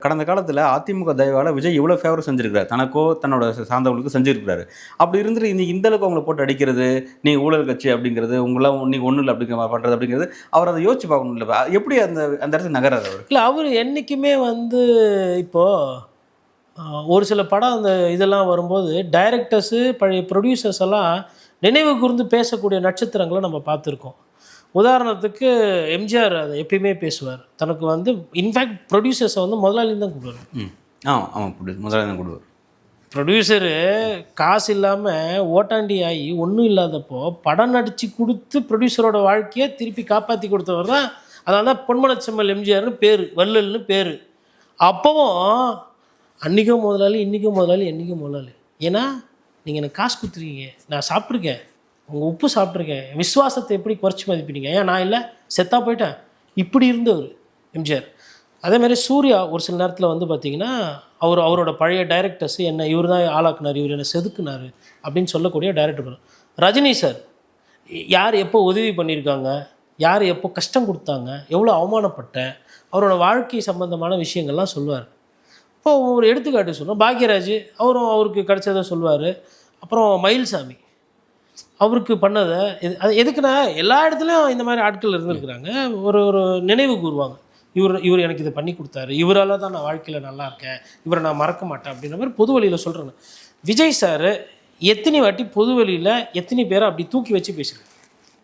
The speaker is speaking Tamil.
கடந்த காலத்தில் அதிமுக தயவால் விஜய் இவ்வளோ ஃபேவர் செஞ்சிருக்காரு, தனக்கோ தன்னோட சார்ந்தவங்களுக்கு செஞ்சிருக்கிறாரு. அப்படி இருந்துட்டு இன்னைக்கு இந்த அளவுக்கு அவங்கள போட்டு அடிக்கிறது, நீங்கள் ஊழல் கட்சி அப்படிங்கிறது, உங்களாம் நீங்கள் ஒன்றும் இல்லை அப்படிங்கிற பண்ணுறது அப்படிங்கிறது, அவர் அதை யோசிச்சு பார்க்கணும் இல்லை? எப்படி அந்த அந்த இடத்துல நகராது அவர்? இல்லை, அவர் என்றைக்குமே வந்து இப்போது ஒரு சில படம் அந்த இதெல்லாம் வரும்போது டைரக்டர்ஸு பழைய ப்ரொடியூசர்ஸ் எல்லாம் நினைவு கூர்ந்து பேசக்கூடிய நட்சத்திரங்களை நம்ம பார்த்துருக்கோம். உதாரணத்துக்கு எம்ஜிஆர் அதை எப்பயுமே பேசுவார். தனக்கு வந்து இன்ஃபேக்ட் ப்ரொடியூசர்ஸை வந்து முதலாளின்னு தான் கூப்பிடுவார். ஆமாம், முதலாளி தான் கூப்பிடுவார். ப்ரொடியூசரு காசு இல்லாமல் ஓட்டாண்டி ஆகி ஒன்றும் இல்லாதப்போ படம் நடித்து கொடுத்து ப்ரொடியூசரோட வாழ்க்கையை திருப்பி காப்பாற்றி கொடுத்தவர் தான். அதனால தான் பொன்மனச்செம்மல் எம்ஜிஆர்னு பேர், வள்ளல்னு பேர். அப்போவும் அன்றைக்கும் முதலாளி, இன்றைக்கும் முதலாளி, என்றைக்கும் முதலாளி. ஏன்னா நீங்கள் எனக்கு காசு கொடுத்துருக்கீங்க, நான் சாப்பிட்ருக்கேன், உங்கள் உப்பு சாப்பிட்ருக்கேன், விசுவாசத்தை எப்படி குறைச்சி மதிப்பிட்டீங்க, ஏன் நான் இல்லை செத்தா போயிட்டேன், இப்படி இருந்தவர் எம்ஜிஆர். அதேமாதிரி சூர்யா ஒரு சில நேரத்தில் வந்து பார்த்திங்கன்னா அவரோட பழைய டைரக்டர்ஸ் என்ன இவர் தான் ஆளாக்குனார், இவர் என்ன செதுக்குனார் அப்படின்னு சொல்லக்கூடிய டைரக்டர். ரஜினி சார் யார் எப்போ உதவி பண்ணியிருக்காங்க, யார் எப்போ கஷ்டம் கொடுத்தாங்க, எவ்வளோ அவமானப்பட்டேன், அவரோட வாழ்க்கை சம்பந்தமான விஷயங்கள்லாம் சொல்லுவார். இப்போ ஒரு எடுத்துக்காட்டு சொல்லுவோம், பாக்யராஜ் அவருக்கு கிடைச்சதை சொல்லுவார். அப்புறம் மயில்சாமி அவருக்கு பண்ணதை அது எதுக்குன்னா எல்லா இடத்துலையும் இந்த மாதிரி ஆட்கள் இருந்துருக்குறாங்க. ஒரு நினைவு கூறுவாங்க, இவர் எனக்கு இதை பண்ணி கொடுத்தாரு, இவரால் தான் நான் வாழ்க்கையில் நல்லா இருக்கேன், இவரை நான் மறக்க மாட்டேன் அப்படின்ற மாதிரி பொது வழியில் சொல்கிறேங்க. விஜய் சார் எத்தனை வாட்டி பொது வழியில் எத்தனை பேரை அப்படி தூக்கி வச்சு பேசுகிறார்.